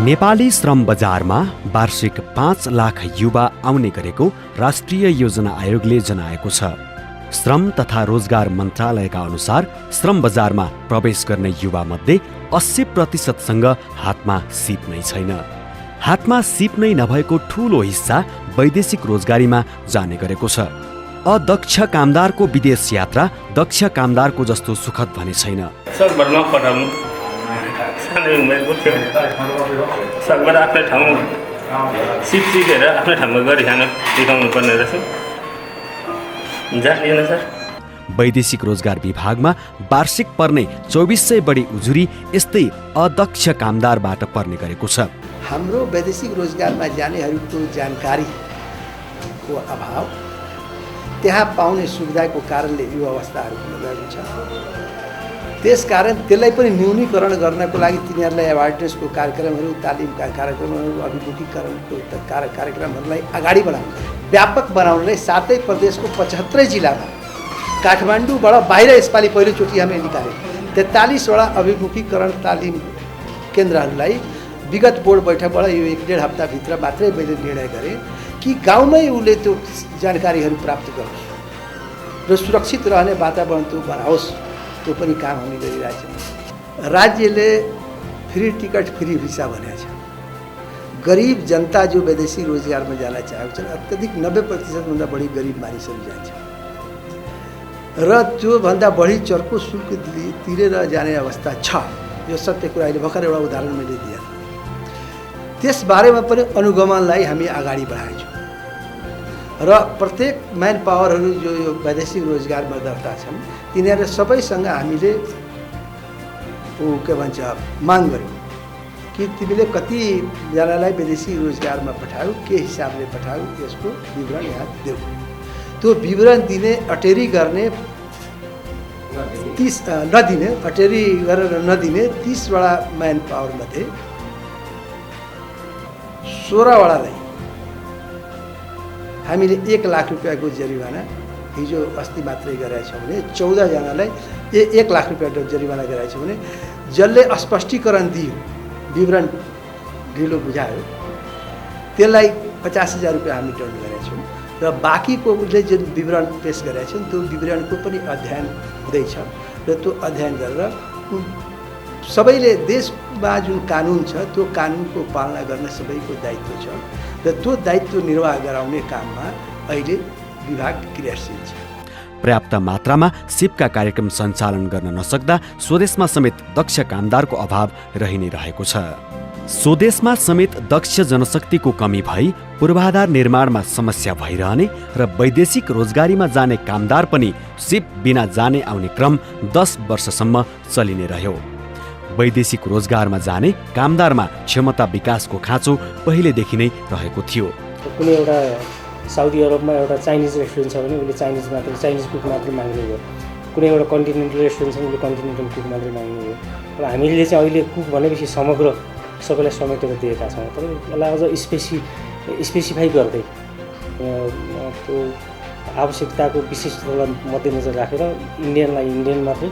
नेपाली श्रम बजारमा वार्षिक 5 लाख युवा आउने गरेको राष्ट्रिय योजना आयोगले जनाएको छ। श्रम तथा रोजगार मन्त्रालयका अनुसार श्रम बजारमा प्रवेश गर्ने युवा मध्ये 80% हातमा सिप नै छैन। हातमा सिप नै नभएको ठूलो हिस्सा वैदेशिक रोजगारीमा जाने गरेको छ। अदक्ष कामदारको विदेश यात्रा दक्ष कामदारको जस्तो सुखद भने छैन। सकबाट आफ्नै ठाउँ सिप सिकेर आफ्नै ठाउँमा गरी खान सिकाउनु पर्ने रहेछ। जानिएन सर। वैदेशिक रोजगार विभागमा वार्षिक पर्ने 2400 बढी उजुरी यस्तै अदक्ष कामदारबाट पर्ने गरेको छ। हाम्रो वैदेशिक रोजगारमा जानेहरूको जानकारीको अभाव, त्यहाँ पाउने सुविधाको कारणले यो अवस्थाहरू हुन गएको छ। त्यसकारण त्यसलाई पनि न्यूनीकरण गर्नको लागि तिनीहरूलाई अवेरनेसको कार्यक्रमहरू, तालिमका कार्यक्रमहरू, अभिमुखीकरणको कार्यक्रमहरूलाई अगाडि बढाउनु, व्यापक बनाउनलाई सातै प्रदेशको 75 जिल्लामा काठमाडौँबाट बाहिर यसपालि पहिलोचोटि हामीले निकाल्यौँ 43वटा अभिमुखीकरण तालिम केन्द्रहरूलाई विगत बोर्ड बैठकबाट यो 1.5 हप्ताभित्र मात्रै मैले निर्णय गरेँ कि गाउँमै उसले त्यो जानकारीहरू प्राप्त गरोस् र सुरक्षित रहने वातावरण त्यो बनाओस्। त्यो पनि काम हामी गरिरहेको छौँ। राज्यले फ्री टिकट फ्री भिसा भनेको छ। गरिब जनता जो वैदेशिक रोजगारमा जान चाहेको छन्, अत्यधिक 90% बढी गरिब मानिसहरू जान्छ र त्योभन्दा बढी चर्को शुल्क तिरेर जाने अवस्था छ। यो सत्य कुरा। अहिले भर्खर एउटा उदाहरण मैले दिएँ। त्यसबारेमा पनि अनुगमनलाई हामी अगाडि बढाएका छौँ र प्रत्येक म्यान पावरहरू जो यो वैदेशिक रोजगारमा दर्ता छन् तिनीहरू सबैसँग हामीले के भन्छ माग गर्यौँ कि तिमीले कतिजनालाई विदेशी रोजगारमा पठायौ, के हिसाबले पठायौ, यसको विवरण यहाँ देऊ। त्यो विवरण दिने अटेरी गर्ने 30 नदिने, अटेरी गरेर नदिने 30वटा म्यान पावरमध्ये 16वटालाई हामीले 1 लाख रुपियाँको जरिवाना हिजो अस्ति मात्रै गरेका छौँ भने 14 जनालाई 1 लाख रुपियाँ जरिवाना गरेका छौँ भने जसले स्पष्टीकरण दियो, विवरण ढिलो बुझायो, त्यसलाई 50,000 रुपियाँ हामी दण्ड गरेका छौँ र बाँकीको उसले जुन विवरण पेश गरेका छन् त्यो विवरणको पनि अध्ययन हुँदैछ र त्यो अध्ययन गरेर सबैले देशमा जुन कानुन छ त्यो कानुनको पालना गर्न सबैको दायित्व छ र त्यो दायित्व निर्वाह गराउने काममा अहिले विभाग क्रियाशील छ। पर्याप्त मात्रामा सिपका कार्यक्रम सञ्चालन गर्न नसक्दा स्वदेशमा समेत दक्ष कामदारको अभाव रहि नै रहेको छ। स्वदेशमा समेत दक्ष जनशक्तिको कमी भई पूर्वाधार निर्माणमा समस्या भइरहने र वैदेशिक रोजगारीमा जाने कामदार पनि सिप बिना जाने आउने क्रम 10 वर्षसम्म चलिने रह्यो। वैदेशिक रोजगारमा जाने कामदारमा क्षमता विकासको खाँचो पहिलेदेखि नै रहेको थियो। कुनै एउटा साउदी अरबमा एउटा चाइनिज रेस्टुरेन्ट छ भने उसले चाइनिज कुक मात्रै माग्ने हो। कुनै एउटा कन्टिनेन्टल रेस्टुरेन्ट छ भने उसले कन्टिनेन्टल कुक मात्रै माग्ने हो। र हामीले चाहिँ अहिले कुक भनेपछि समग्र सबैलाई समेटेर दिएका छौँ। तर यसलाई अझ स्पेसिफाई गर्दै त्यो आवश्यकताको विशिष्टतालाई मध्यनजर राखेर इन्डियनलाई इन्डियन मात्रै,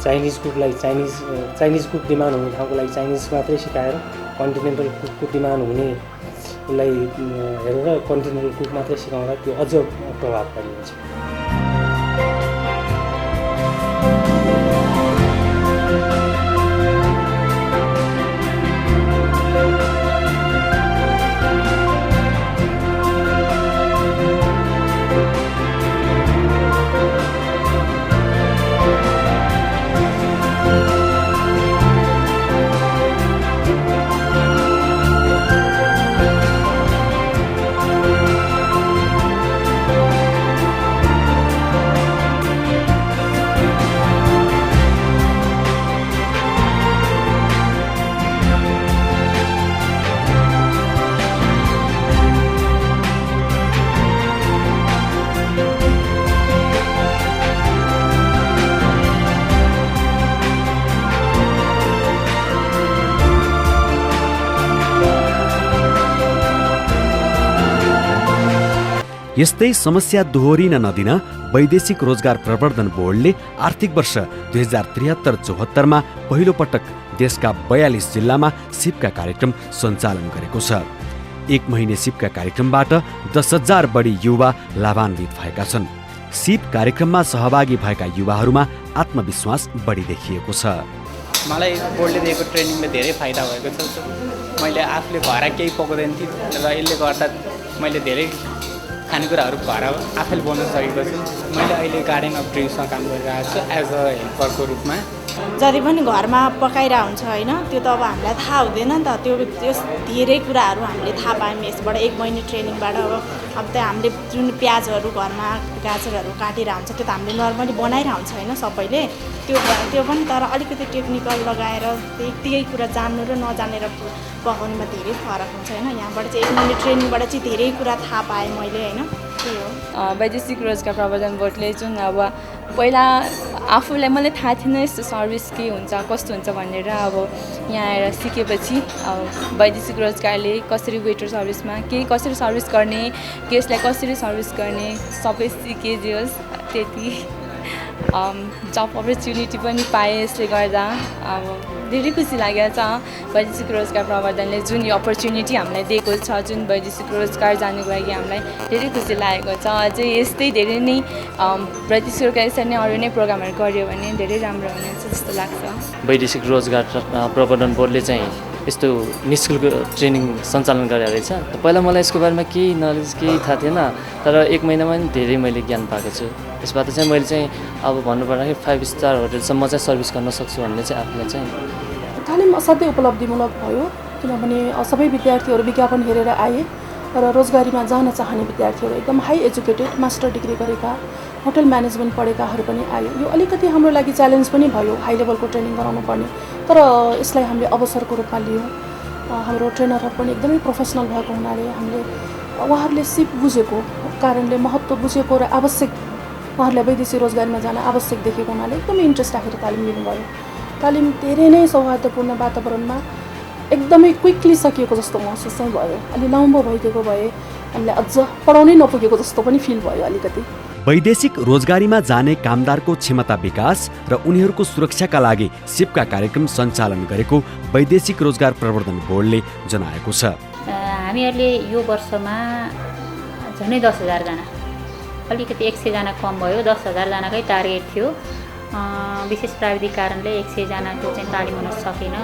चाइनिज कुकलाई चाइनिज कुक डिमान्ड हुने ठाउँको लागि चाइनिज मात्रै सिकाएर कन्टिनेन्टल कुकको डिमान्ड हुने उसलाई हेरेर कन्टिनेन्टल कुक मात्रै सिकाउँदा त्यो अझ प्रभावकारी हुन्छ। यस्तै समस्या दोहोरिन नदिन वैदेशिक रोजगार प्रवर्धन बोर्डले आर्थिक वर्ष 2073-74 पहिलो पटक देशका 42 जिल्लामा सिपका कार्यक्रम सञ्चालन गरेको छ। 1 महिने सिपका कार्यक्रमबाट 10,000 बढी युवा लाभान्वित भएका छन्। सिप कार्यक्रममा सहभागी भएका युवाहरूमा आत्मविश्वास बढी देखिएको छ। मलाई बोर्डले दिएको ट्रेनिङले धेरै फाइदा भएको छ। मैले आफूले घर केही पकाउँदैन थिएँ र यसले गर्दा मैले धेरै खानेकुराहरू घर आफैले बनाउन सकेको छु। मैले अहिले गार्डन अफ ड्रिम्समा काम गरिरहेको छु एज अ हेल्परको रूपमा। जति पनि घरमा पकाइरहेको हुन्छ होइन, त्यो त अब हामीलाई थाहा हुँदैन नि त। त्यो धेरै कुराहरू हामीले थाहा पायौँ यसबाट 1 महिने ट्रेनिङबाट। अब त हामीले जुन प्याजहरू घरमा गाजरहरू काटेर हुन्छ त्यो त हामीले नर्मली बनाइरहेको हुन्छ होइन सबैले, त्यो पनि तर अलिकति टेक्निकल लगाएर त्यही कुरा जान्नु र नजानेर पकाउनुमा धेरै फरक हुन्छ होइन। यहाँबाट चाहिँ 1 महिने ट्रेनिङबाट चाहिँ धेरै कुरा थाहा पाएँ मैले होइन। त्यही हो। वैदेशिक रोजगार प्रवर्धन बोर्डले जुन अब पहिला आफूलाई मलाई थाहा थिएन यस्तो सर्भिस के हुन्छ कस्तो हुन्छ भनेर, अब यहाँ आएर सिकेपछि अब वैदेशिक रोजगारले कसरी वेटर सर्भिसमा कसरी सर्भिस गर्ने, गेस्टलाई कसरी सर्भिस गर्ने सबै सिकेजियोस्। त्यति जब अपर्च्युनिटी पनि पाएँ यसले गर्दा। अब धेरै खुसी लागेको छ वैदेशिक रोजगार प्रवर्धनले जुन यो अपर्च्युनिटी हामीलाई दिएको छ, जुन वैदेशिक रोजगार जानुको लागि हामीलाई धेरै खुसी लागेको छ। अझै यस्तै धेरै नै वैदेशिक रोजगार यसरी नै अरू नै प्रोग्रामहरू गर्यो भने धेरै राम्रो हुनेछ जस्तो लाग्छ। वैदेशिक रोजगार प्रवर्धन बोर्डले चाहिँ यस्तो निःशुल्क ट्रेनिङ सञ्चालन गरेको रहेछ। पहिला मलाई यसको बारेमा केही नलेज केही थाहा थिएन, तर 1 महिनामा पनि धेरै मैले ज्ञान पाएको छु। यसबाट चाहिँ मैले चाहिँ अब भन्नुपर्दाखेरि 5 स्टार होटलसम्म चाहिँ सर्भिस गर्न सक्छु भन्ने चाहिँ आफूलाई चाहिँ तालिम असाध्यै उपलब्धिमूलक भयो। किनभने सबै विद्यार्थीहरू विज्ञापन हेरेर आए र रोजगारीमा जान चाहने विद्यार्थीहरू एकदम हाई एजुकेटेड मास्टर डिग्री गरेका होटल म्यानेजमेन्ट पढेकाहरू पनि आयो। यो अलिकति हाम्रो लागि च्यालेन्ज पनि भयो हाई लेभलको ट्रेनिङ गराउनु पर्ने, तर यसलाई हामीले अवसरको रूपमा लियौँ। हाम्रो ट्रेनरहरू पनि एकदमै प्रोफेसनल भएको हुनाले हामीले उहाँहरूले सिप बुझेको कारणले महत्त्व बुझेको र आवश्यक उहाँहरूलाई वैदेशिक रोजगारीमा जान आवश्यक देखेको हुनाले एकदमै इन्ट्रेस्ट राखेर तालिम लिनुभयो। तालिम धेरै नै सौहार्दपूर्ण वातावरणमा एकदमै क्विकली सकिएको जस्तो महसुस चाहिँ भयो। अलि लामो भइदिएको भए हामीलाई अझ पढाउनै नपुगेको जस्तो पनि फिल भयो अलिकति। वैदेशिक रोजगारीमा जाने कामदारको क्षमता विकास र उनीहरूको सुरक्षाका लागि सिपका कार्यक्रम सञ्चालन गरेको वैदेशिक रोजगार प्रवर्धन बोर्डले जनाएको छ। हामीहरूले यो वर्षमा झन्डै 10,000 जना, अलिकति 100 जना कम भयो, 10,000 जनाकै टार्गेट थियो। विशेष प्राविधिक कारणले 100 जनाको चाहिँ तालिम हुन सकेन।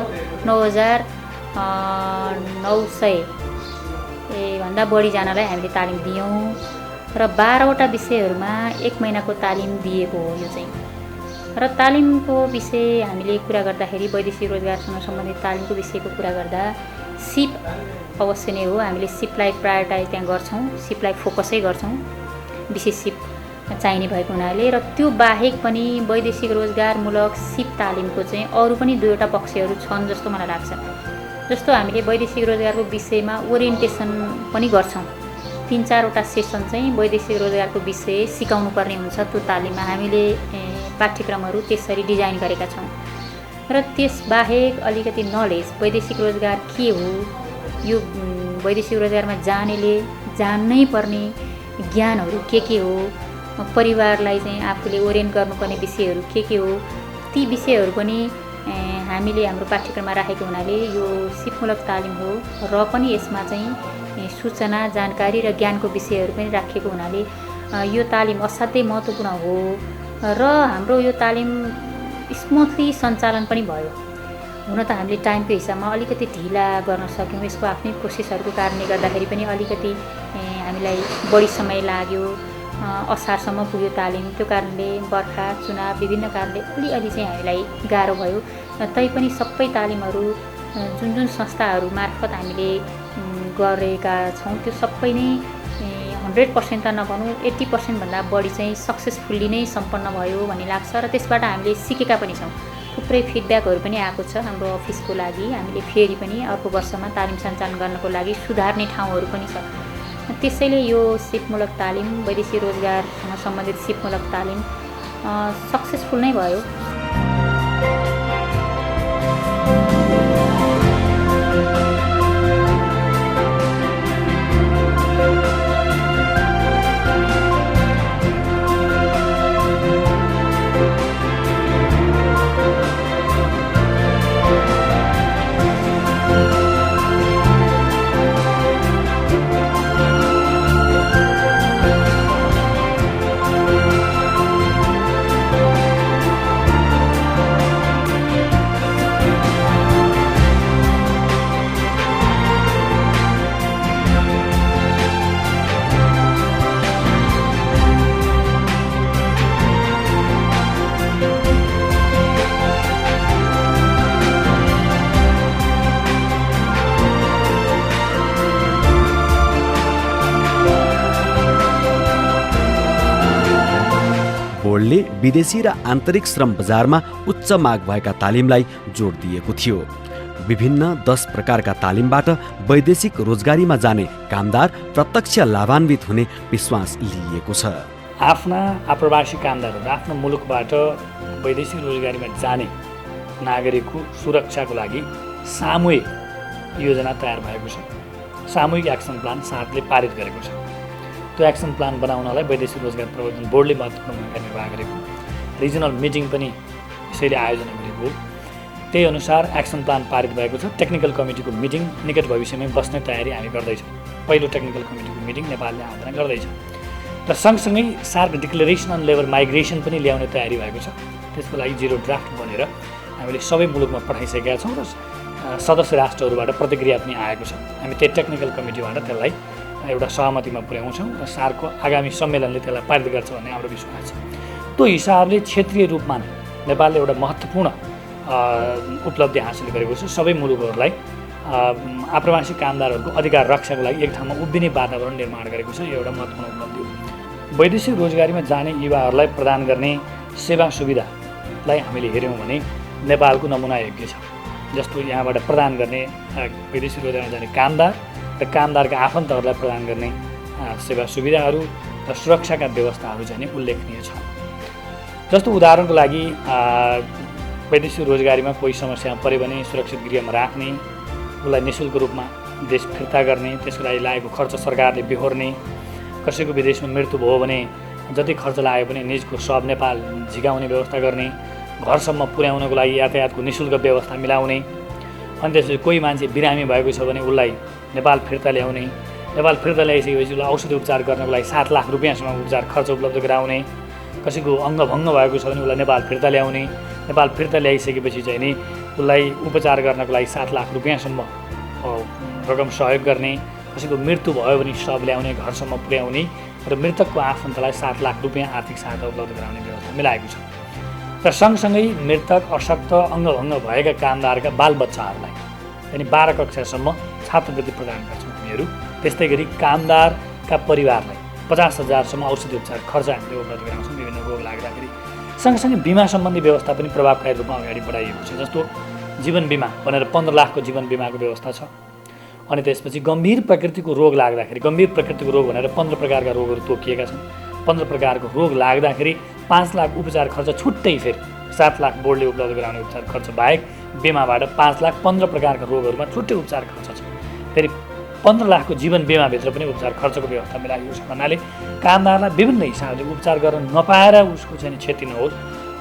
9,900 भन्दा बढी जनालाई हामीले तालिम दियौँ र 12वटा विषयहरूमा 1 महिनाको तालिम दिएको हो यो चाहिँ। र तालिमको विषय हामीले कुरा गर्दाखेरि वैदेशिक रोजगारसँग सम्बन्धित तालिमको विषयको कुरा गर्दा सिप अवश्य नै हो। हामीले सिपलाई प्रायोरिटाइज त्यहाँ गर्छौँ, सिपलाई फोकसै गर्छौँ, विशेष सिप चाहिने भएको हुनाले। र त्यो बाहेक पनि वैदेशिक रोजगारमूलक सिप तालिमको चाहिँ अरू पनि 2वटा पक्षहरू छन् जस्तो मलाई लाग्छ। जस्तो हामीले वैदेशिक रोजगारको विषयमा ओरिएन्टेसन पनि गर्छौँ। 3-4वटा सेसन चाहिँ वैदेशिक रोजगारको विषय सिकाउनु पर्ने हुन्छ। त्यो तालिममा हामीले पाठ्यक्रमहरू त्यसरी डिजाइन गरेका छौँ। र त्यसबाहेक अलिकति नलेज वैदेशिक रोजगार के हो, यो वैदेशिक रोजगारमा जानेले जान्नै पर्ने ज्ञानहरू के हो, परिवारलाई चाहिँ आफूले ओरिएन्ट गर्नुपर्ने विषयहरू के हो, ती विषयहरू पनि हामीले हाम्रो पाठ्यक्रममा राखेको हुनाले यो सिपमूलक तालिम हो र पनि यसमा चाहिँ सूचना जानकारी र ज्ञानको विषयहरू पनि राखिएको हुनाले यो तालिम असाध्यै महत्त्वपूर्ण हो र हाम्रो यो तालिम स्मुथली सञ्चालन पनि भयो। हुन त हामीले टाइमको हिसाबमा अलिकति ढिला गर्न सक्यौँ, यसको आफ्नै प्रोसेसहरूको कारणले गर्दाखेरि पनि अलिकति हामीलाई बढी समय लाग्यो, असारसम्म पुग्यो तालिम। त्यो कारणले बर्खा चुनाव विभिन्न कारणले अलिअलि चाहिँ हामीलाई गाह्रो भयो। तैपनि सबै तालिमहरू जुन जुन संस्थाहरू मार्फत हामीले गरेका छौँ त्यो सबै नै 100% त नभनौँ 80% भन्दा बढी चाहिँ सक्सेसफुल्ली नै सम्पन्न भयो भन्ने लाग्छ र त्यसबाट हामीले सिकेका पनि छौँ। थुप्रै फिडब्याकहरू पनि आएको छ हाम्रो अफिसको लागि। हामीले फेरि पनि अर्को वर्षमा तालिम सञ्चालन गर्नको लागि सुधार्ने ठाउँहरू पनि छ। त्यसैले यो सिपमूलक तालिम, वैदेशिक रोजगारसँग सम्बन्धित सिपमूलक तालिम सक्सेसफुल नै भयो। बोर्डले विदेशी र आन्तरिक श्रम बजारमा उच्च माग भएका तालिमलाई जोड दिएको थियो। विभिन्न 10 प्रकारका तालिमबाट वैदेशिक रोजगारीमा जाने कामदार प्रत्यक्ष लाभान्वित हुने विश्वास लिइएको छ। आफ्ना आप्रवासी कामदारहरू आफ्नो मुलुकबाट वैदेशिक रोजगारीमा जाने नागरिकको सुरक्षाको लागि सामूहिक योजना तयार भएको छ। सामूहिक एक्सन प्लान साथले पारित गरेको छ। त्यो एक्सन प्लान बनाउनलाई वैदेशिक रोजगार प्रबन्धन बोर्डले महत्त्वपूर्ण भूमिका निर्वाह गरेको, रिजनल मिटिङ पनि यसैले आयोजना गरेको हो। त्यही अनुसार एक्सन प्लान पारित भएको छ। टेक्निकल कमिटीको मिटिङ निकट भविष्यमै बस्ने तयारी हामी गर्दैछौँ। पहिलो टेक्निकल कमिटीको मिटिङ नेपालले आयोजना गर्दैछ र सँगसँगै SAARC declaration on labour migration पनि ल्याउने तयारी भएको छ। त्यसको लागि 0 ड्राफ्ट बनेर हामीले सबै मुलुकमा पठाइसकेका छौँ र सदस्य राष्ट्रहरूबाट प्रतिक्रिया पनि आएको छ। हामी त्यही टेक्निकल कमिटीबाट त्यसलाई एउटा सहमतिमा पुर्याउँछौँ र सार्कको आगामी सम्मेलनले त्यसलाई पारित गर्छ भन्ने हाम्रो विश्वास छ। त्यो हिसाबले क्षेत्रीय रूपमा नेपालले एउटा महत्त्वपूर्ण उपलब्धि हासिल गरेको छ। सबै मुलुकहरूलाई आप्रवासी कामदारहरूको अधिकार रक्षाको लागि एक ठाउँमा उभिने वातावरण निर्माण गरेको छ। यो एउटा महत्त्वपूर्ण उपलब्धि हो। वैदेशिक रोजगारीमा जाने युवाहरूलाई प्रदान गर्ने सेवा सुविधालाई हामीले हेऱ्यौँ भने नेपालको नमुना योग्य छ। जस्तो यहाँबाट प्रदान गर्ने वैदेशिक रोजगारमा जाने कामदार र कामदारका आफन्तहरूलाई प्रदान गर्ने सेवा सुविधाहरू र सुरक्षाका व्यवस्थाहरू चाहिँ उल्लेखनीय छ। जस्तो उदाहरणको लागि वैदेशिक रोजगारीमा कोही समस्या पऱ्यो भने सुरक्षित गृहमा राख्ने, उसलाई निःशुल्क रूपमा देश फिर्ता गर्ने, त्यसको लागि लागेको खर्च सरकारले बेहोर्ने, कसैको विदेशमा मृत्यु भयो भने जति खर्च लाग्यो भने निजको शव नेपाल झिकाउने व्यवस्था गर्ने, घरसम्म पुर्याउनको लागि यातायातको निःशुल्क व्यवस्था मिलाउने, अनि त्यसपछि कोही मान्छे बिरामी भएको छ भने उसलाई नेपाल फिर्ता ल्याउने, नेपाल फिर्ता ल्याइसकेपछि उसलाई औषधि उपचार गर्नको लागि 7 लाख रुपियाँसम्म उपचार खर्च उपलब्ध गराउने, कसैको अङ्गभङ्ग भएको छ भने उसलाई नेपाल फिर्ता ल्याउने, नेपाल फिर्ता ल्याइसकेपछि चाहिँ नि उसलाई उपचार गर्नको लागि 7 लाख रुपियाँसम्म रकम सहयोग गर्ने, कसैको मृत्यु भयो भने शव ल्याउने, घरसम्म पुर्याउने र मृतकको आफन्तलाई 7 लाख रुपियाँ आर्थिक सहायता उपलब्ध गराउने व्यवस्था मिलाएको छ। र सँगसँगै मृतक अशक्त अङ्गभङ्ग भएका कामदारका बालबच्चाहरूलाई यानि 12 कक्षासम्म छात्रवृत्ति प्रदान गर्छौँ हामीहरू। त्यस्तै गरी कामदारका परिवारलाई 50,000सम्म औषधि उपचार खर्च हामीले उपलब्ध गराउँछौँ विभिन्न रोग लाग्दाखेरि। सँगसँगै बिमा सम्बन्धी व्यवस्था पनि प्रभावकारी रूपमा अगाडि बढाइएको छ। जस्तो जीवन बिमा भनेर 15 लाखको जीवन बिमाको व्यवस्था छ। अनि त्यसपछि गम्भीर प्रकृतिको रोग लाग्दाखेरि, गम्भीर प्रकृतिको रोग भनेर 15 प्रकारका रोगहरू तोकिएका छन्। 15 प्रकारको रोग लाग्दाखेरि 5 लाख उपचार खर्च छुट्टै फेरि 7 लाख बोर्डले उपलब्ध गराउने उपचार खर्च बाहेक बिमाबाट 5 लाख 15 प्रकारका रोगहरूमा छुट्टै उपचार खर्च छ। फेरि 15 लाखको जीवन बिमाभित्र पनि उपचार खर्चको व्यवस्था मिलाइएको छ। भन्नाले कामदारलाई विभिन्न हिसाबले उपचार गर्न नपाएर उसको चाहिँ क्षति नहोस्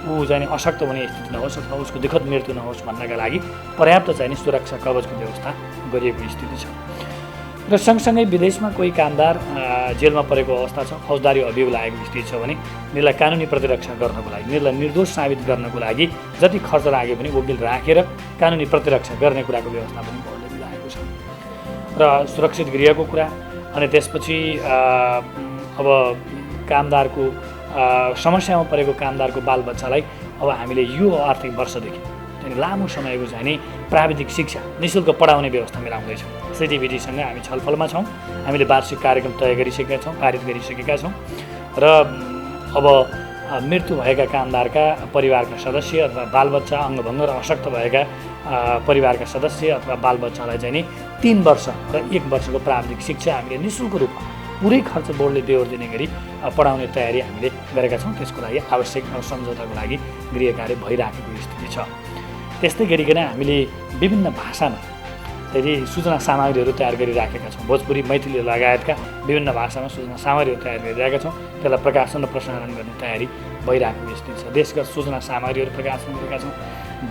ऊ चाहिँ अशक्त हुने स्थिति नहोस् अथवा उसको दुःखद मृत्यु नहोस् भन्नका लागि पर्याप्त चाहिँ नि सुरक्षा कवचको व्यवस्था गरिएको स्थिति छ। र सँगसँगै विदेशमा कोही कामदार जेलमा परेको अवस्था छ, फौजदारी अभियोग लागेको स्थिति छ भने उनीहरूलाई कानुनी प्रतिरक्षा गर्नको लागि, उनीहरूलाई निर्दोष साबित गर्नको लागि जति खर्च लागे पनि वकिल राखेर कानुनी प्रतिरक्षा गर्ने कुराको व्यवस्था पनि बोर्डले मिलाएको छ। र सुरक्षित गृहको कुरा अनि त्यसपछि अब कामदारको समस्यामा परेको कामदारको बालबच्चालाई अब हामीले यो आर्थिक वर्षदेखि लामो समयको चाहिँ नि प्राविधिक शिक्षा निःशुल्क पढाउने व्यवस्था मिलाउँदैछौँ। सिटिभिटीसँग हामी छलफलमा छौँ। हामीले वार्षिक कार्यक्रम तय गरिसकेका छौँ, पारित गरिसकेका छौँ। र अब मृत्यु भएका कामदारका परिवारका सदस्य अथवा बालबच्चा, अङ्गभङ्ग र अशक्त भएका परिवारका सदस्य अथवा बालबच्चालाई चाहिँ नि 3 वर्ष र 1 वर्षको प्राविधिक शिक्षा हामीले निःशुल्क रूपमा पुरै खर्च बोर्डले बेहोर दिने गरी पढाउने तयारी हामीले गरेका छौँ। त्यसको लागि आवश्यक सम्झौताको लागि गृह कार्य भइराखेको स्थिति छ। त्यस्तै गरिकन हामीले विभिन्न भाषामा त्यही सूचना सामग्रीहरू तयार गरिराखेका छौँ। भोजपुरी, मैथिली लगायतका विभिन्न भाषामा सूचना सामग्रीहरू तयार गरिरहेका छौँ। त्यसलाई प्रकाशन र प्रसारण गर्ने तयारी भइरहेको स्थिति छ। देशगत सूचना सामग्रीहरू प्रकाशन गरेका छौँ।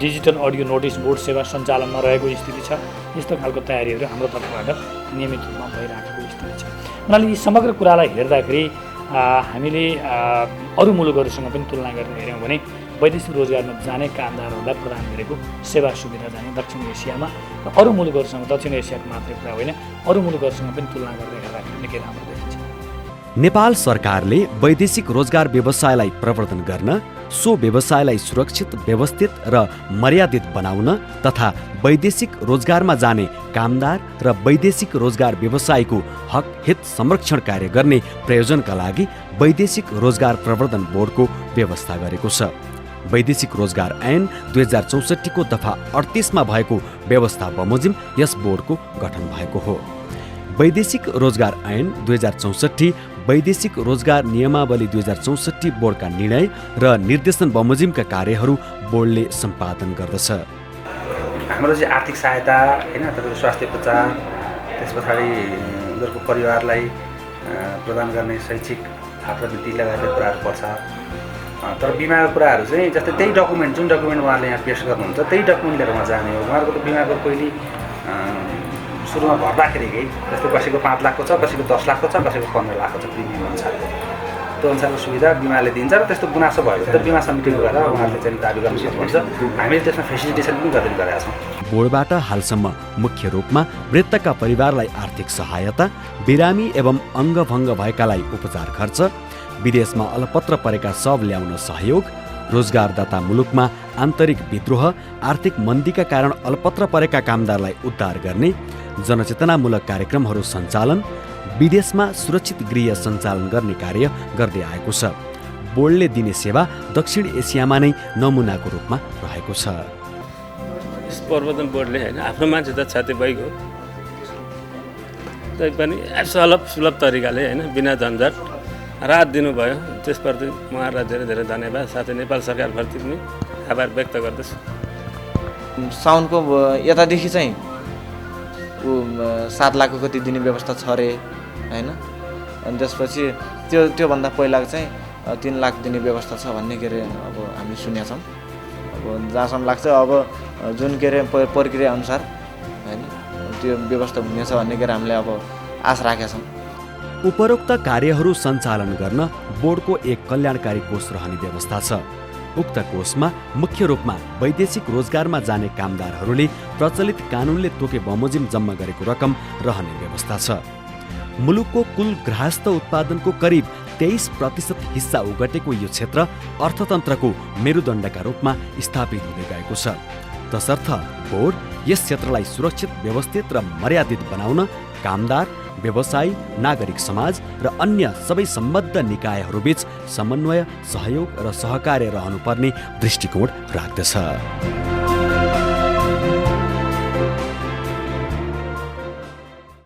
डिजिटल अडियो नोटिस बोर्ड सेवा सञ्चालनमा रहेको स्थिति छ। यस्तो खालको तयारीहरू हाम्रो तर्फबाट नियमित रूपमा भइराखेको स्थिति छ। उनीहरूले यी समग्र कुरालाई हेर्दाखेरि हामीले अरू मुलुकहरूसँग पनि तुलना गरेर हेऱ्यौँ भने वैदेशिक रोजगारमा जाने कामदारहरूलाई प्रदान गरेको सेवा सुविधा चाहिँ दक्षिण एसियामा र अरू मुलुकहरूसँग, दक्षिण एसियाको मात्रै कुरा होइन, अरू मुलुकहरूसँग पनि तुलना गरेर हेर्दाखेरि निकै राम्रो देखिन्छ। नेपाल सरकारले वैदेशिक रोजगार व्यवसायलाई प्रवर्धन गर्न, सो व्यवसायलाई सुरक्षित, व्यवस्थित र मर्यादित बनाउन तथा वैदेशिक रोजगारमा जाने कामदार र वैदेशिक रोजगार व्यवसायको हक हित संरक्षण कार्य गर्ने प्रयोजनका लागि वैदेशिक रोजगार प्रवर्धन बोर्डको व्यवस्था गरेको छ। वैदेशिक रोजगार ऐन 2064 को दफा 38 मा भएको व्यवस्था बमोजिम यस बोर्डको गठन भएको हो। वैदेशिक रोजगार ऐन 2064, वैदेशिक रोजगार नियमावली 2064 बोर्डका निर्णय र निर्देशन बमोजिमका कार्यहरू बोर्डले सम्पादन गर्दछ। हाम्रो चाहिँ आर्थिक सहायता होइन, तपाईँको स्वास्थ्य उपचार, त्यस पछाडि उनीहरूको परिवारलाई प्रदान गर्ने शैक्षिक छात्रवृत्ति लगायतका कुराहरू पर्छ। तर बिमाको कुराहरू चाहिँ जस्तै त्यही डकुमेन्ट, जुन डकुमेन्ट उहाँहरूले यहाँ पेस गर्नुहुन्छ त्यही डकुमेन्ट लिएर उहाँ जाने हो। उहाँहरूको त बिमाको पहिले सुरुमा भर्दाखेरिकै जस्तै कसैको 5 लाखको छ, कसैको 10 लाखको छ, कसैको 15 लाखको छ प्रिमियम अनुसारको। त्यो अनुसारको सुविधा बिमाले दिन्छ र त्यस्तो गुनासो भयो भने त बिमा समितिको गएर उहाँहरूले चाहिँ दाबी गर्न सक्नुहुन्छ। हामीले त्यसमा फेसिलिटेसन पनि गर्दै गरेका छौँ। बोर्डबाट हालसम्म मुख्य रूपमा मृतकका परिवारलाई आर्थिक सहायता, बिरामी एवं अङ्गभङ्ग भएकालाई उपचार खर्च, विदेशमा अलपत्र परेका शव ल्याउन सहयोग, रोजगारदाता मुलुकमा आन्तरिक विद्रोह, आर्थिक मन्दीका कारण अलपत्र परेका कामदारलाई उद्धार गर्ने, जनचेतनामूलक कार्यक्रमहरू सञ्चालन, विदेशमा सुरक्षित गृह सञ्चालन गर्ने कार्य गर्दै आएको छ। बोर्डले दिने सेवा दक्षिण एसियामा नै नमुनाको रूपमा रहेको छ। यस प्रवर्धन बोर्डले होइन आफ्नो मान्छे त छाते भइगयो, तै पनि सुलभ तरिकाले होइन बिना झन्झट राहत दिनुभयो। त्यसप्रति उहाँहरूलाई धेरै धेरै धन्यवाद। साथै नेपाल सरकारप्रति पनि आभार व्यक्त गर्दछु। साउनको यतादेखि चाहिँ 7 लाखको कति दिने व्यवस्था छ अरे होइन, अनि त्यसपछि त्योभन्दा पहिलाको चाहिँ 3 लाख दिने व्यवस्था छ भन्ने के अरे अब हामी सुनेका छौँ। अब जहाँसम्म लाग्छ अब जुन के अरे प्रक्रिया अनुसार होइन त्यो व्यवस्था हुनेछ भन्ने के अरे हामीले अब आश राखेका छौँ। उपरोक्त कार्यहरू सञ्चालन गर्न बोर्डको एक कल्याणकारी कोष रहने व्यवस्था छ। उक्त कोषमा मुख्य रूपमा वैदेशिक रोजगारमा जाने कामदारहरूले प्रचलित कानुनले तोके बमोजिम जम्मा गरेको रकम रहने व्यवस्था छ। मुलुकको कुल गृहस्थ उत्पादनको करिब 23% हिस्सा ओगटेको यो क्षेत्र अर्थतन्त्रको मेरुदण्डका रूपमा स्थापित हुँदै गएको छ। तसर्थ बोर्ड यस क्षेत्रलाई सुरक्षित, व्यवस्थित र मर्यादित बनाउन कामदार, व्यवसायी, नागरिक समाज र अन्य सबै सम्बद्ध निकायहरूबीच समन्वय, सहयोग र सहकार्य रहनुपर्ने दृष्टिकोण राख्दछ।